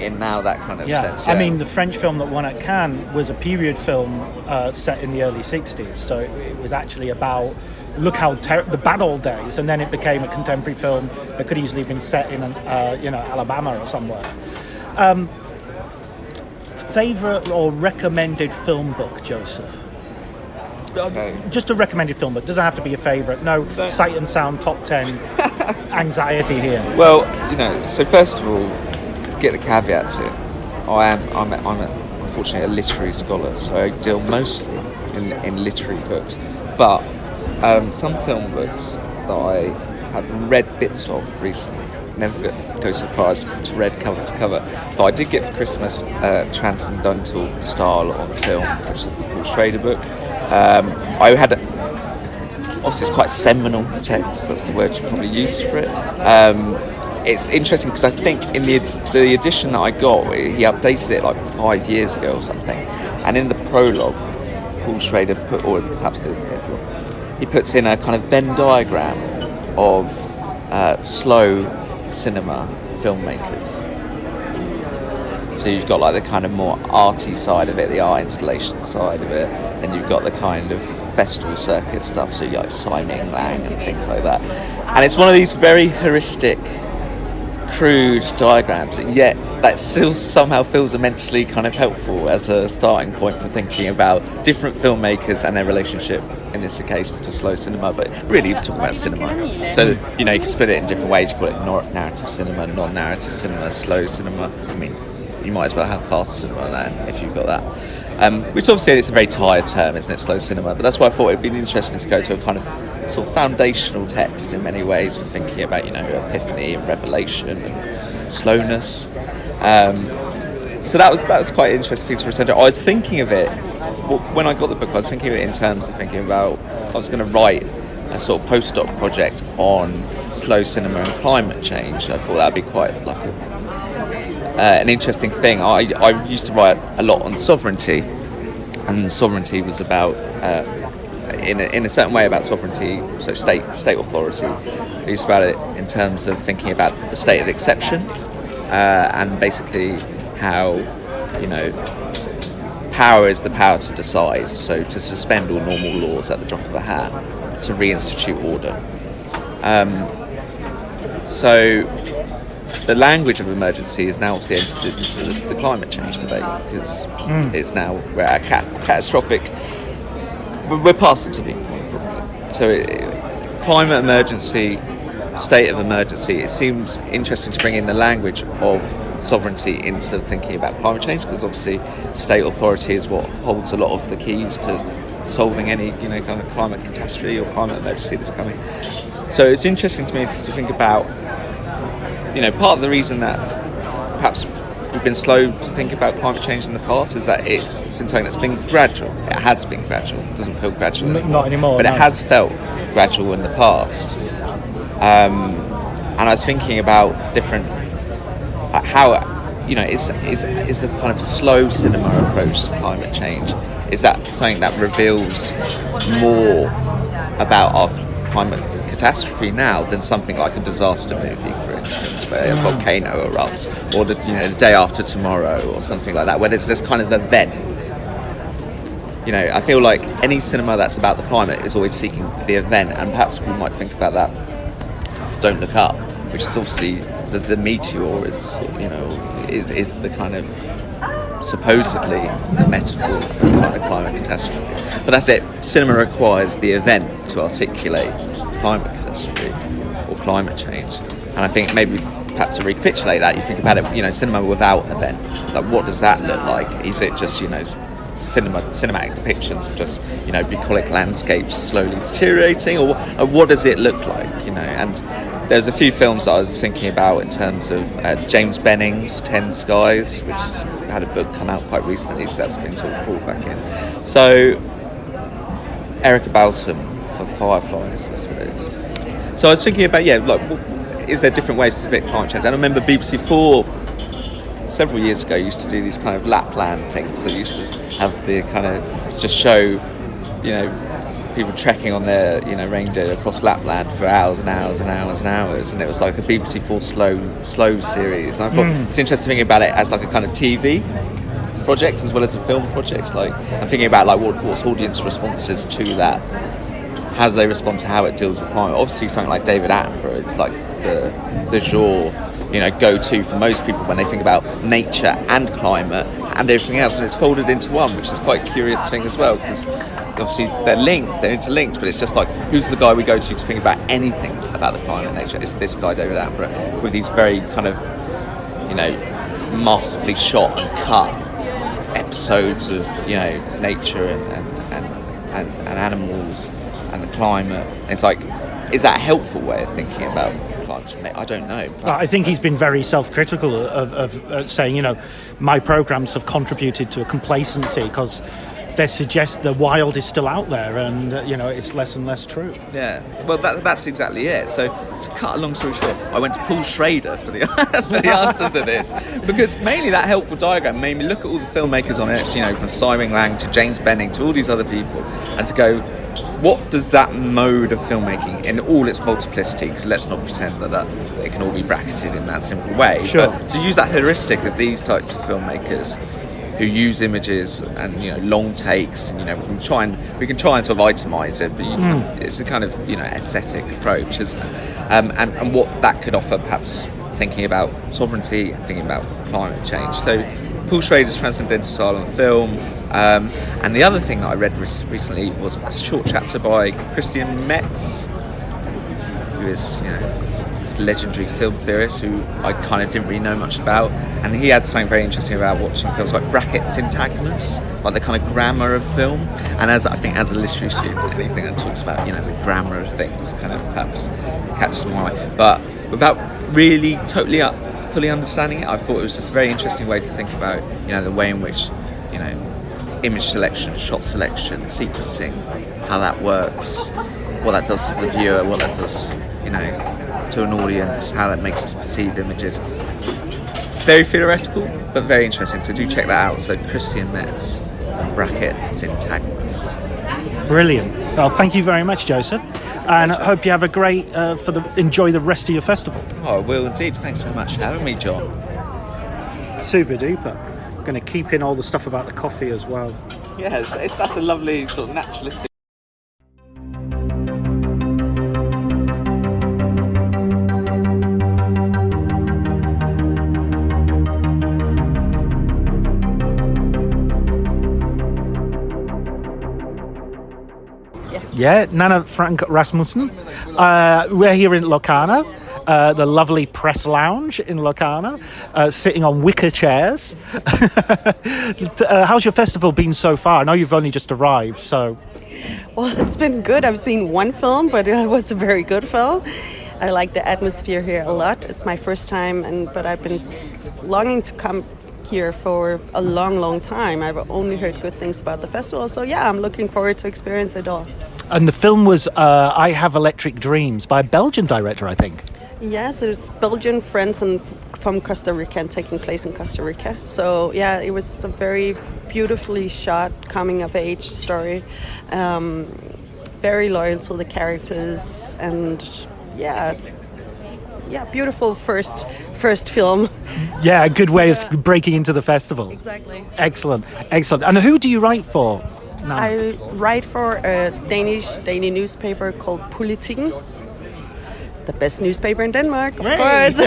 in now, that kind of sense. I mean, the French film that won at Cannes was a period film set in the early 60s, so it was actually about, look how the bad old days, and then it became a contemporary film that could easily have been set in Alabama or somewhere. Favourite or recommended film book, Joseph? Okay. Just a recommended film book. Doesn't have to be a favourite. No sight and sound top 10 anxiety here. Well, so first of all, get the caveats here. I'm unfortunately a literary scholar, so I deal mostly in literary books. But some film books that I have read bits of recently, never go so far as to read cover to cover, but I did get for Christmas Transcendental Style on Film, which is the Paul Schrader book. I had obviously it's quite seminal text. That's the word you probably use for it. It's interesting because I think in the edition that I got, he updated it like 5 years ago or something. And in the prologue, Paul Schrader he puts in a kind of Venn diagram of slow cinema filmmakers. So you've got like the kind of more arty side of it, the art installation side of it, and you've got the kind of festival circuit stuff, so you got like Simon Lang and things like that. And it's one of these very heuristic, crude diagrams, and yet that still somehow feels immensely kind of helpful as a starting point for thinking about different filmmakers and their relationship, in this case, to slow cinema, but really you're talking about cinema. So, you know, you can split it in different ways. You call it narrative cinema, non-narrative cinema, slow cinema. I mean, you might as well have fast cinema then, if you've got that. Which obviously it's a very tired term, isn't it, slow cinema? But that's why I thought it'd be interesting to go to a kind of sort of foundational text in many ways for thinking about, you know, epiphany and revelation and slowness. So that was quite an interesting thing to return to. I was thinking of it, when I got the book, I was thinking of it in terms of thinking about, I was going to write a sort of postdoc project on slow cinema and climate change. I thought that'd be quite like an interesting thing. I used to write a lot on sovereignty, and sovereignty was about, in a certain way about sovereignty, so state authority. I used to write it in terms of thinking about the state of exception, and basically how, you know, power is the power to decide, so to suspend all normal laws at the drop of a hat, to reinstitute order. So the language of emergency is now obviously entered into the climate change debate, because it's now we're at catastrophic. We're past the tipping point, probably. So climate emergency, state of emergency. It seems interesting to bring in the language of sovereignty into thinking about climate change, because obviously state authority is what holds a lot of the keys to solving any, you know, kind of climate catastrophe or climate emergency that's coming. So it's interesting to me to think about, you know, part of the reason that perhaps we've been slow to think about climate change in the past is that it's been something that's been gradual. It has been gradual. It doesn't feel gradual anymore. Not anymore. But no. It has felt gradual in the past. And I was thinking about different, how, you know, is a kind of slow cinema approach to climate change, is that something that reveals more about our climate catastrophe now than something like a disaster movie, for instance, where a volcano erupts, or the day after tomorrow, or something like that, where there's this kind of event. You know, I feel like any cinema that's about the climate is always seeking the event, and perhaps we might think about that Don't Look Up, which is obviously the meteor is, you know, is the kind of supposedly the metaphor for the kind of climate catastrophe. But that's it. Cinema requires the event to articulate climate catastrophe or climate change. And I think maybe perhaps to recapitulate that, you think about it, you know, cinema without event. Like, what does that look like? Is it just, you know, cinematic depictions of just, you know, bucolic landscapes slowly deteriorating, or what does it look like, you know? And there's a few films that I was thinking about in terms of James Benning's 10 Skies, which had a book come out quite recently, so that's been sort of pulled back in. So Erica Balsam for Fireflies, that's what it is. So I was thinking about, is there different ways to depict climate change? And I remember BBC 4 several years ago used to do these kind of Lapland things. They used to have the kind of just show, you know, people trekking on their, you know, reindeer across Lapland for hours and hours and hours and hours, and it was like a BBC 4 slow series. And I thought it's interesting thinking about it as like a kind of TV project as well as a film project. Like, I'm thinking about like what's audience responses to that. How do they respond to how it deals with climate? Obviously, something like David Attenborough is like the genre, you know, go-to for most people when they think about nature and climate and everything else, and it's folded into one, which is quite a curious thing as well, because obviously they're interlinked, but it's just like, who's the guy we go to think about anything about the climate and nature? It's this guy, David Attenborough, with these very kind of, you know, masterfully shot and cut episodes of, you know, nature and animals and the climate. And it's like, is that a helpful way of thinking about climate change? I don't know. I think he's been very self-critical of saying, you know, my programs have contributed to a complacency, because they suggest the wild is still out there, and it's less and less true. Yeah, well, that's exactly it. So, to cut a long story short, I went to Paul Schrader for the for the answers to this, because mainly that helpful diagram made me look at all the filmmakers on it, from Simon Lang to James Benning to all these other people, and to go, what does that mode of filmmaking in all its multiplicity, because let's not pretend that they can all be bracketed in that simple way, sure. But to use that heuristic of these types of filmmakers who use images and long takes, and we can try and sort of itemize it, but it's a kind of aesthetic approach, isn't it? And what that could offer, perhaps thinking about sovereignty, thinking about climate change. So Paul Schrader's transcendental style on film. And the other thing that I read recently was a short chapter by Christian Metz, who is this legendary film theorist who I kind of didn't really know much about, and he had something very interesting about watching films like bracket syntagmus, like the kind of grammar of film. And as a literary student, anything that talks about the grammar of things kind of perhaps catches my eye, but without really totally fully understanding it, I thought it was just a very interesting way to think about the way in which image selection, shot selection, sequencing, how that works, what that does to the viewer, what that does to an audience, how that makes us perceive images. Very theoretical, but very interesting. So do check that out. So Christian Metz, bracket syntagmus. Brilliant. Well, thank you very much, Joseph, and I hope you have a great enjoy the rest of your festival. Oh, I will indeed. Thanks so much for having me, John. Super duper. I'm going to keep in all the stuff about the coffee as well. Yes, that's a lovely sort of naturalistic. Yeah, Nana Frank Rasmussen. We're here in Locarno, the lovely press lounge in Locarno, sitting on wicker chairs. How's your festival been so far? I know you've only just arrived, so... Well, it's been good. I've seen one film, but it was a very good film. I like the atmosphere here a lot. It's my first time, but I've been longing to come here for a long time. I've only heard good things about the festival, so yeah, I'm looking forward to experience it all. And the film was I Have Electric Dreams by a Belgian director, I think. Yes, it's Belgian friends from Costa Rica and taking place in Costa Rica. So yeah, it was a very beautifully shot coming-of-age story. Very loyal to the characters, and yeah, beautiful first film. Yeah, a good way of breaking into the festival. Exactly. Excellent. And who do you write for now? I write for a Danish daily newspaper called Politiken. The best newspaper in Denmark, of course.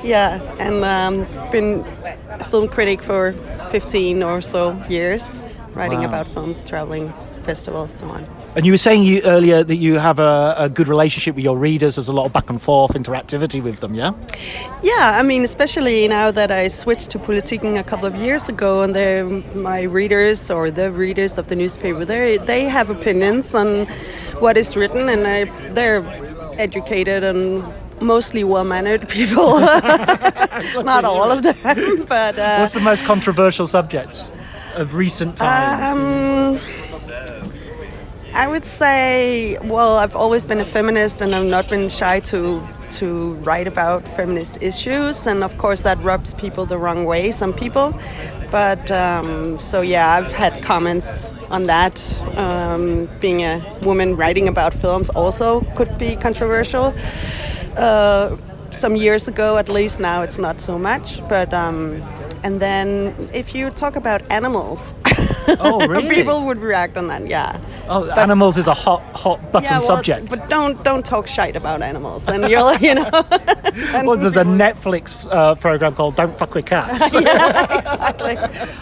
Yeah, and been a film critic for 15 or so years, writing about films, traveling, festivals, so on. And you were saying earlier that you have a good relationship with your readers. There's a lot of back and forth interactivity with them, yeah? Yeah, I mean, especially now that I switched to Politiken a couple of years ago, and my readers or the readers of the newspaper, they have opinions on what is written, and they're educated and mostly well-mannered people. Not all of them, but... What's the most controversial subject of recent times? I would say, well, I've always been a feminist, and I've not been shy to write about feminist issues, and of course that rubs people the wrong way, some people. But so yeah, I've had comments on that. Being a woman writing about films also could be controversial. Some years ago, at least. Now it's not so much. But and then if you talk about animals, oh really? People would react on that. Yeah. Oh, but animals is a hot button subject. But don't talk shite about animals. Then you'll Well, there's a Netflix program called "Don't Fuck with Cats." Yeah, exactly.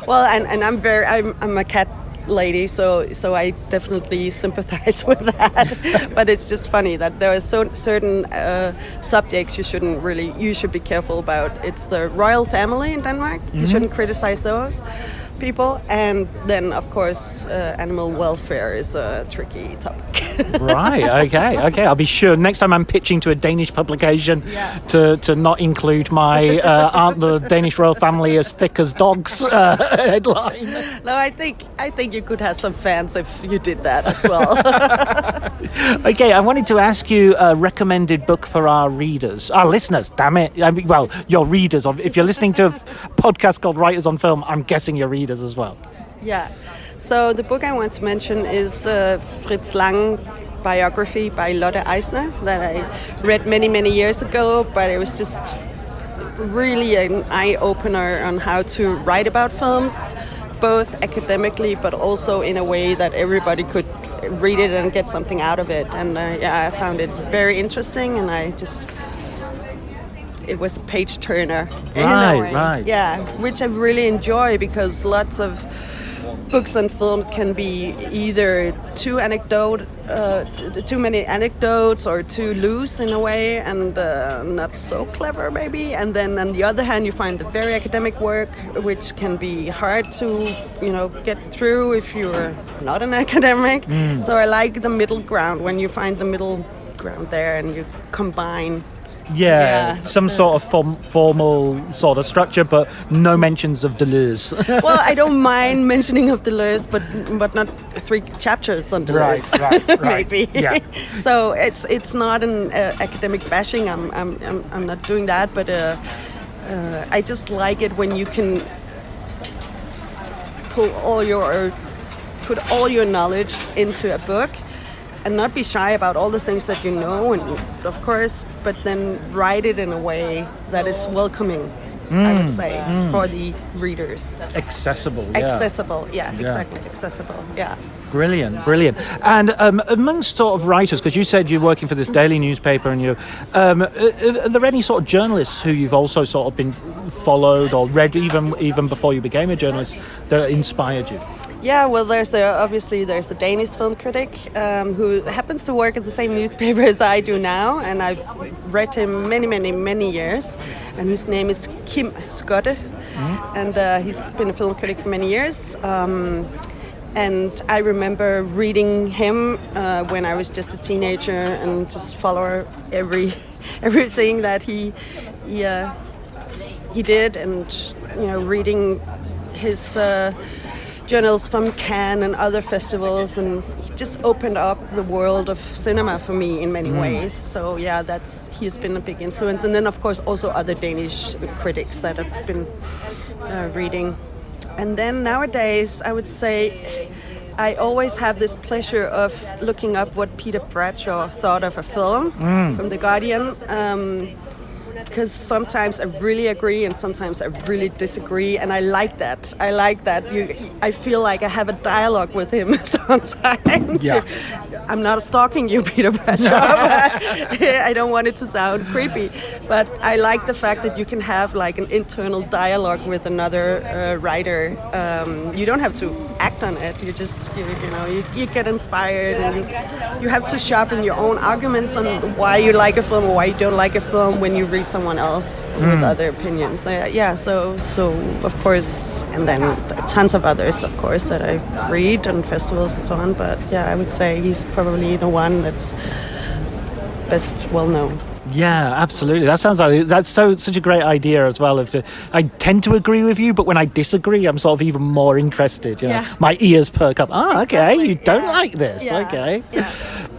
Well, and I'm a cat lady, so I definitely sympathize with that. But it's just funny that there are certain subjects you should be careful about. It's the royal family in Denmark. Mm-hmm. You shouldn't criticize those people, and then of course animal welfare is a tricky topic. Right. Okay. I'll be sure next time I'm pitching to a Danish publication to not include my aren't the Danish royal family as thick as dogs headline. No, I think you could have some fans if you did that as well. Okay, I wanted to ask you a recommended book for our readers, our listeners. Damn it! I mean, well, your readers. If you're listening to a podcast called Writers on Film, I'm guessing your readers as well. Yeah. So the book I want to mention is Fritz Lang biography by Lotte Eisner that I read many years ago, but it was just really an eye-opener on how to write about films, both academically but also in a way that everybody could read it and get something out of it. And I found it very interesting, and it was a page turner. Right. Yeah, which I really enjoy because lots of books and films can be either too many anecdotes or too loose in a way and not so clever maybe. And then on the other hand, you find the very academic work, which can be hard to get through if you're not an academic. So I like the middle ground, when you find the middle ground there and you combine. Some sort of formal sort of structure, but no mentions of Deleuze. Well, I don't mind mentioning of Deleuze, but not 3 chapters on Deleuze. Right. Maybe. Yeah. So it's not an academic bashing. I'm not doing that, but I just like it when you can put all your knowledge into a book. And not be shy about all the things that you know, and of course, but then write it in a way that is welcoming, I would say, for the readers. Accessible, Accessible, exactly, accessible, Brilliant. And amongst sort of writers, because you said you're working for this daily newspaper, and are there any sort of journalists who you've also sort of been followed or read even before you became a journalist that inspired you? Yeah, well, there's a Danish film critic who happens to work at the same newspaper as I do now, and I've read him many years, and his name is Kim Skotte, and he's been a film critic for many years. And I remember reading him when I was just a teenager and just follow everything that he did, and reading his journals from Cannes and other festivals, and he just opened up the world of cinema for me in many ways. So he's been a big influence. And then of course also other Danish critics that I've been reading. And then nowadays I would say I always have this pleasure of looking up what Peter Bradshaw thought of a film from The Guardian. Because sometimes I really agree and sometimes I really disagree, and I like that. I feel like I have a dialogue with him sometimes. Yeah. I'm not stalking you, Peter Bradshaw. I don't want it to sound creepy, but I like the fact that you can have like an internal dialogue with another writer. You don't have to act on it. You just you get inspired, and you have to sharpen your own arguments on why you like a film or why you don't like a film when you read someone else with other opinions. So of course, and then tons of others, of course, that I read on festivals and so on. But I would say he's probably the one that's best well known. Yeah, absolutely. That sounds like that's such a great idea as well. I tend to agree with you, but when I disagree, I'm sort of even more interested. My ears perk up. Okay, you don't like this. Yeah. Okay,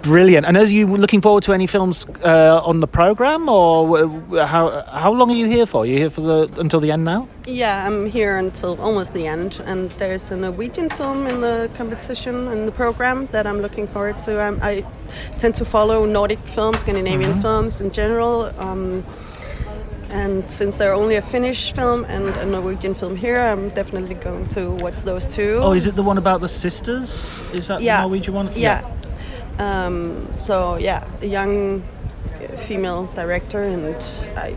brilliant. And are you looking forward to any films on the program, or how long are you here for? Are you here until the end now? Yeah, I'm here until almost the end, and there's a Norwegian film in the competition in the program that I'm looking forward to. I tend to follow Nordic films, Scandinavian films in general, and since there are only a Finnish film and a Norwegian film here, I'm definitely going to watch those two. Oh, is it the one about the sisters? Is that the Norwegian one? Yeah. A young female director, and I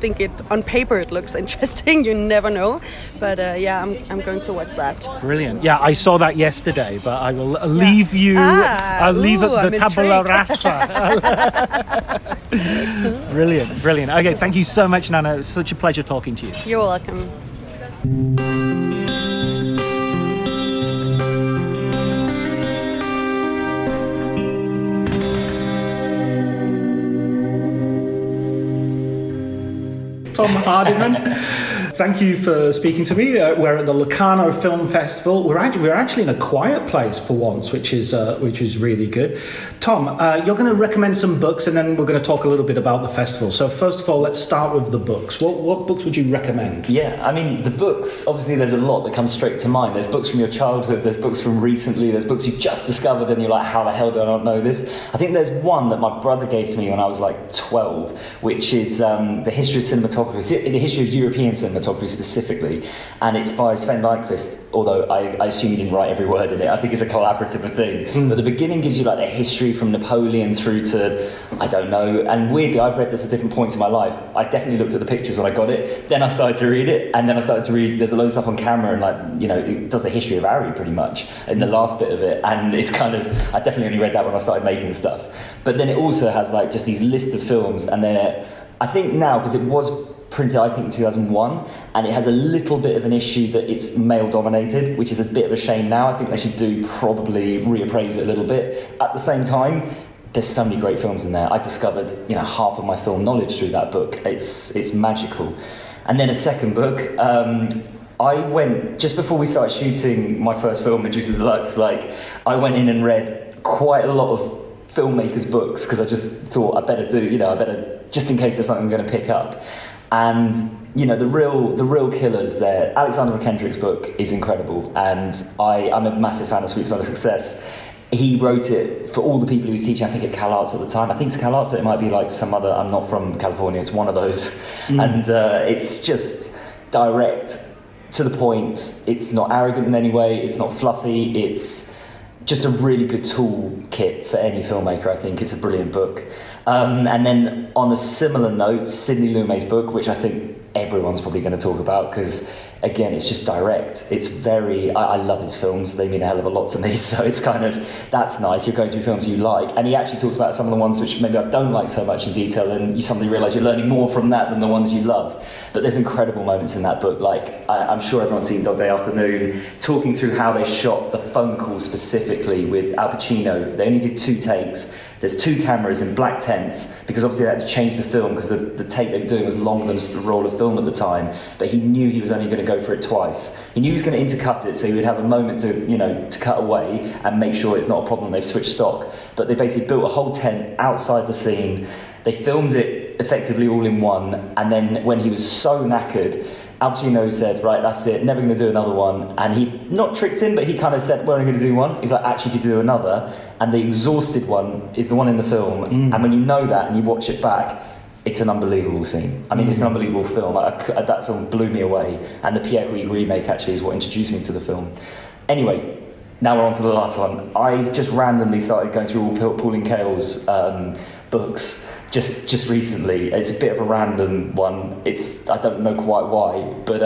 think it on paper it looks interesting. You never know, but I'm going to watch that. Brilliant. Yeah, I saw that yesterday, but I will leave you. I'll leave the tabula rasa. Brilliant. Okay, thank you so much, Nana. It's such a pleasure talking to you. You're welcome. Tom Hardiman. Thank you for speaking to me. We're at the Locarno Film Festival. We're actually in a quiet place for once, which is really good. Tom, you're going to recommend some books, and then we're going to talk a little bit about the festival. So first of all, let's start with the books. What books would you recommend? Yeah, I mean, the books, obviously there's a lot that comes straight to mind. There's books from your childhood, there's books from recently, there's books you've just discovered and you're like, how the hell do I not know this? I think there's one that my brother gave to me when I was like 12, which is the history of cinematography, the history of European cinematography specifically, and it's by Sven Nykvist, although I assume he didn't write every word in it. I think it's a collaborative thing. But the beginning gives you like a history from Napoleon through to, I don't know, and weirdly I've read this at different points in my life. I definitely looked at the pictures when I got it, then I started to read it, and then I started to read, there's a load of stuff on camera, and like, you know, it does the history of Ari pretty much in the last bit of it, and it's kind of, I definitely only read that when I started making stuff. But then it also has like just these list of films, and they're, I think now, because it was printed I think in 2001, and it has a little bit of an issue that it's male dominated, which is a bit of a shame now. I think they should probably reappraise it a little bit. At the same time, there's so many great films in there. I discovered, you know, half of my film knowledge through that book. It's magical. And then a second book, I went, just before we started shooting my first film, Medusa Deluxe, like, I went in and read quite a lot of filmmakers' books, because I just thought I better, just in case there's something I'm going to pick up. And, you know, the real killers there, Alexander McKendrick's book is incredible, and I'm a massive fan of Sweet Smell of Success. He wrote it for all the people he was teaching, I think at Cal Arts at the time. I think it's Cal Arts, but it might be like some other, I'm not from California, it's one of those. And it's just direct, to the point. It's not arrogant in any way, it's not fluffy, it's just a really good toolkit for any filmmaker. I think it's a brilliant book. And then on a similar note, Sidney Lumet's book, which I think everyone's probably going to talk about, because again, it's just direct. It's very, I love his films, they mean a hell of a lot to me, so it's kind of, that's nice, you're going through films you like, and he actually talks about some of the ones which maybe I don't like so much in detail, and you suddenly realise you're learning more from that than the ones you love. But there's incredible moments in that book, like, I'm sure everyone's seen Dog Day Afternoon, talking through how they shot the phone call specifically with Al Pacino. They only did 2 takes. There's 2 cameras in black tents, because obviously they had to change the film, because the take they were doing was longer than a roll of film at the time, but he knew he was only going to go for it twice. He knew he was going to intercut it, so he would have a moment to cut away and make sure it's not a problem. They've switched stock. But they basically built a whole tent outside the scene. They filmed it effectively all in one, and then when he was so knackered, Al Pacino said, right, that's it, never going to do another one. And he, not tricked him, but he kind of said, we're only going to do one. He's like, actually, could do another. And the exhausted one is the one in the film. And when you know that and you watch it back, it's an unbelievable scene. I mean, it's an unbelievable film. That film blew me away. And the Pierre Huyghe remake actually is what introduced me to the film. Anyway, now we're on to the last one. I've just randomly started going through all Pauline Kael's books just recently. It's a bit of a random one. I don't know quite why, but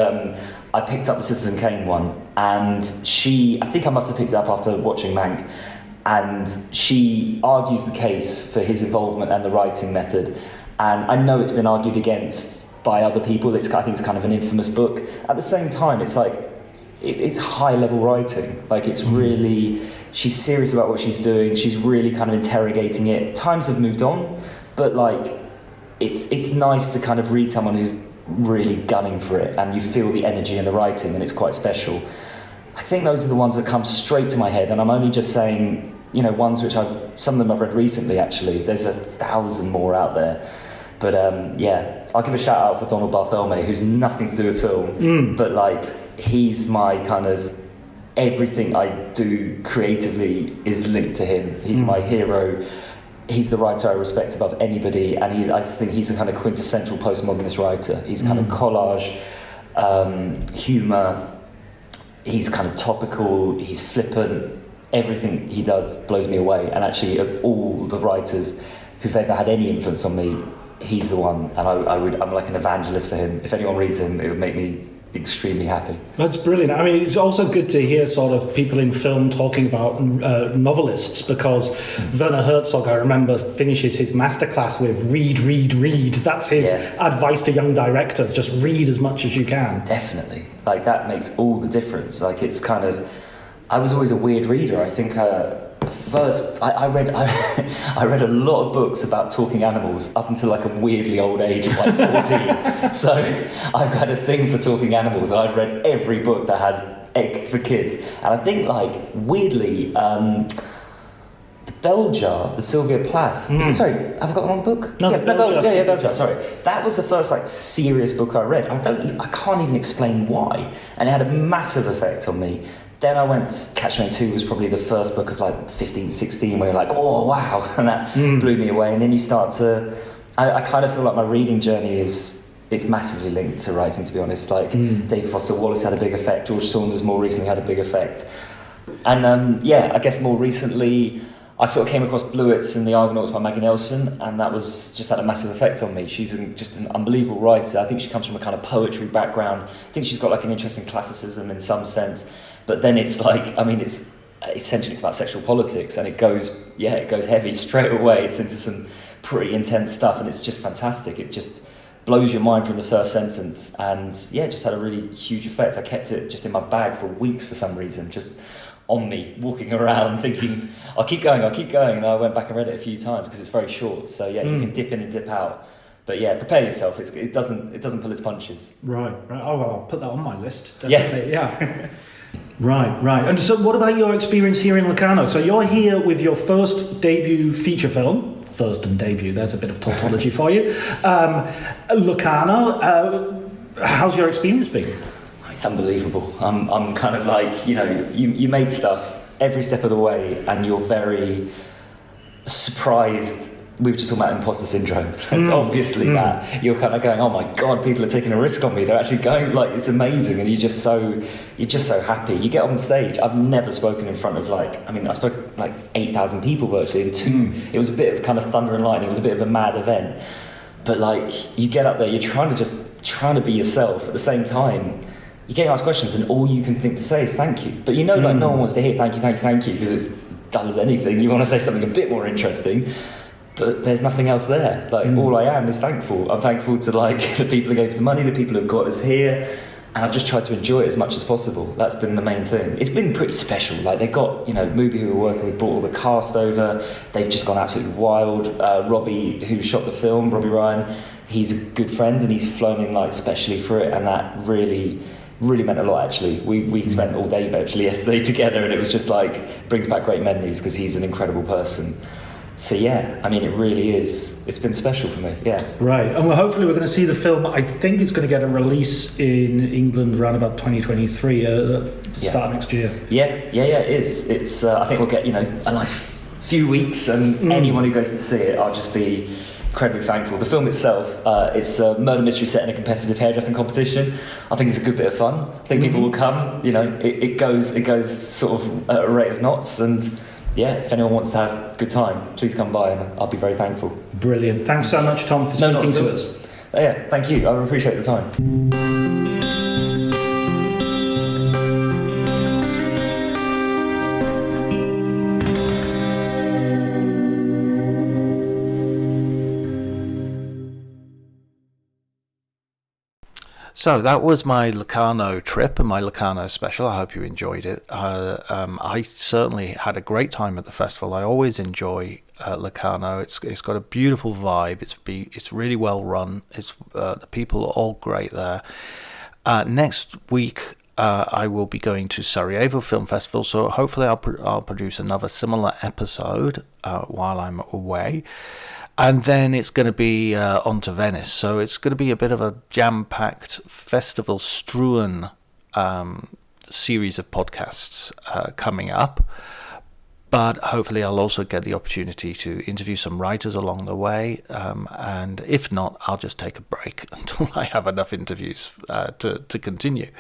I picked up the Citizen Kane one, and I think I must have picked it up after watching Mank, and she argues the case for his involvement and the writing method. And I know it's been argued against by other people. I think it's kind of an infamous book. At the same time, it's like, it's high-level writing. Like, it's really, she's serious about what she's doing. She's really kind of interrogating it. Times have moved on, but like, it's nice to kind of read someone who's really gunning for it, and you feel the energy in the writing, and it's quite special. I think those are the ones that come straight to my head, and I'm only just saying, you know, ones which some of them I've read recently, actually. There's 1,000 more out there. But yeah, I'll give a shout out for Donald Barthelme, who's nothing to do with film, but like, he's my kind of, everything I do creatively is linked to him. He's my hero. He's the writer I respect above anybody, and I just think he's a kind of quintessential postmodernist writer. He's kind of collage, humour, he's kind of topical, he's flippant. Everything he does blows me away, and actually, of all the writers who've ever had any influence on me, he's the one, and I'm like an evangelist for him. If anyone reads him, it would make me extremely happy. That's brilliant. I mean, it's also good to hear sort of people in film talking about novelists, because Werner Herzog, I remember, finishes his masterclass with read, read, read. That's his advice to young directors, just read as much as you can. Definitely. Like, that makes all the difference. Like, it's kind of, I was always a weird reader. I think I read I read a lot of books about talking animals up until like a weirdly old age of like 14. So I've had a thing for talking animals. I've read every book that has egg for kids, and I think like weirdly the Bell Jar, the Sylvia Plath. Sorry, have I got the wrong book? No, Bell Jar. Sorry, that was the first like serious book I read. I can't even explain why, and it had a massive effect on me. Then I went, Catch Me 2 was probably the first book of like 15, 16, where you're like, oh wow, and that blew me away. And then you start to, I kind of feel like my reading journey it's massively linked to writing, to be honest. Like David Foster Wallace had a big effect, George Saunders more recently had a big effect. And I guess more recently, I sort of came across Bluets and the Argonauts by Maggie Nelson, and that was just had a massive effect on me. She's just an unbelievable writer. I think she comes from a kind of poetry background. I think she's got like an interesting classicism in some sense. But then it's like, I mean, it's essentially about sexual politics, and it goes heavy straight away. It's into some pretty intense stuff, and it's just fantastic. It just blows your mind from the first sentence, and it just had a really huge effect. I kept it just in my bag for weeks for some reason, just on me, walking around, thinking, I'll keep going, and I went back and read it a few times because it's very short. So you can dip in and dip out. But prepare yourself. It doesn't pull its punches. Right. Oh, well, I'll put that on my list. Definitely. Yeah. Right. And so what about your experience here in Locarno? So you're here with your first debut feature film. First and debut, there's a bit of tautology for you. Locarno, how's your experience been? It's unbelievable. I'm kind of like, you make stuff every step of the way and you're very surprised. We were just talking about imposter syndrome. That's obviously that. You're kind of going, oh my God, people are taking a risk on me. They're actually going, like, it's amazing. And you're just so happy. You get on stage. I've never spoken in front of I spoke like 8,000 people virtually it was a bit of kind of thunder and lightning. It was a bit of a mad event. But like, you get up there, you're trying to be yourself. At the same time, you're getting asked questions and all you can think to say is thank you. But no one wants to hear thank you because it's dull as anything. You want to say something a bit more interesting. But there's nothing else there. All I am is thankful. I'm thankful to the people who gave us the money, the people who've got us here, and I've just tried to enjoy it as much as possible. That's been the main thing. It's been pretty special. They got, Mubi, who we're working with, brought all the cast over. They've just gone absolutely wild. Robbie, who shot the film, Robbie Ryan, he's a good friend and he's flown in specially for it, and that really meant a lot. Actually, we spent all day virtually yesterday together, and it was just brings back great memories because he's an incredible person. So it really is. It's been special for me. Yeah. Right, and hopefully we're going to see the film. I think it's going to get a release in England around about 2023, start next year. Yeah, it is. It's. I think we'll get a nice few weeks, and anyone who goes to see it, I'll just be incredibly thankful. The film itself, it's a murder mystery set in a competitive hairdressing competition. I think it's a good bit of fun. I think people will come. It goes sort of at a rate of knots, and. If anyone wants to have a good time, please come by and I'll be very thankful. Brilliant. Thanks so much, Tom, for speaking to us. Thank you. I appreciate the time. So that was my Locarno trip and my Locarno special. I hope you enjoyed it. I certainly had a great time at the festival. I always enjoy Locarno. It's got a beautiful vibe. It's really well run. The people are all great there. Next week I will be going to Sarajevo Film Festival, so hopefully I'll produce another similar episode while I'm away. And then it's going to be on to Venice. So it's going to be a bit of a jam-packed, festival-strewn series of podcasts coming up. But hopefully I'll also get the opportunity to interview some writers along the way. And if not, I'll just take a break until I have enough interviews to continue.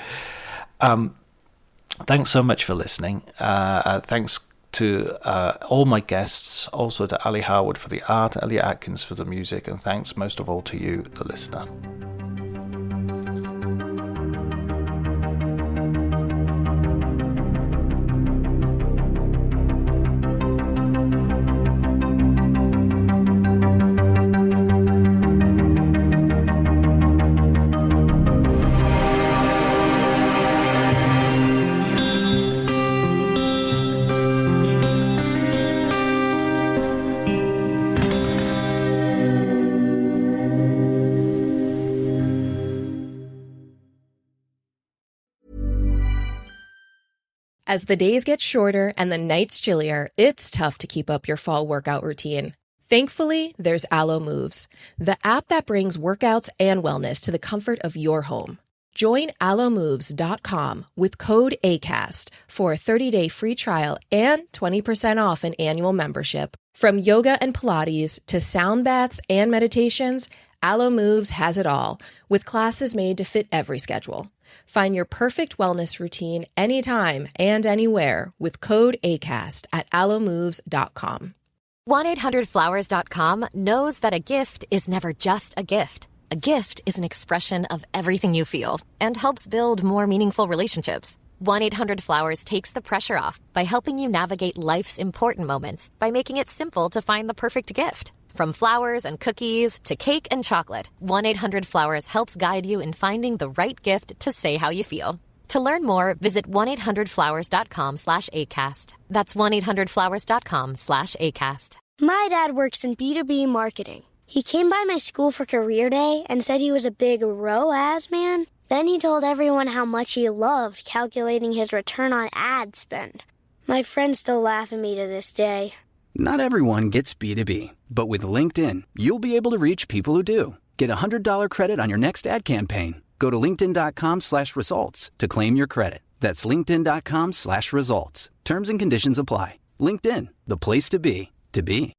Thanks so much for listening. Thanks to all my guests, also to Ali Harwood for the art, Elliot Atkins for the music, and thanks most of all to you, the listener. As the days get shorter and the nights chillier, it's tough to keep up your fall workout routine. Thankfully, there's Alo Moves, the app that brings workouts and wellness to the comfort of your home. Join alomoves.com with code ACAST for a 30-day free trial and 20% off an annual membership. From yoga and Pilates to sound baths and meditations, Alo Moves has it all, with classes made to fit every schedule. Find your perfect wellness routine anytime and anywhere with code ACAST at alomoves.com. 1-800-Flowers.com knows that a gift is never just a gift. A gift is an expression of everything you feel and helps build more meaningful relationships. 1-800-Flowers takes the pressure off by helping you navigate life's important moments by making it simple to find the perfect gift. From flowers and cookies to cake and chocolate, 1-800-Flowers helps guide you in finding the right gift to say how you feel. To learn more, visit 1-800-Flowers.com/ACAST. That's 1-800-Flowers.com/ACAST. My dad works in B2B marketing. He came by my school for career day and said he was a big ROAS man. Then he told everyone how much he loved calculating his return on ad spend. My friends still laugh at me to this day. Not everyone gets B2B, but with LinkedIn, you'll be able to reach people who do. Get a $100 credit on your next ad campaign. Go to linkedin.com/results to claim your credit. That's linkedin.com/results. Terms and conditions apply. LinkedIn, the place to be, to be.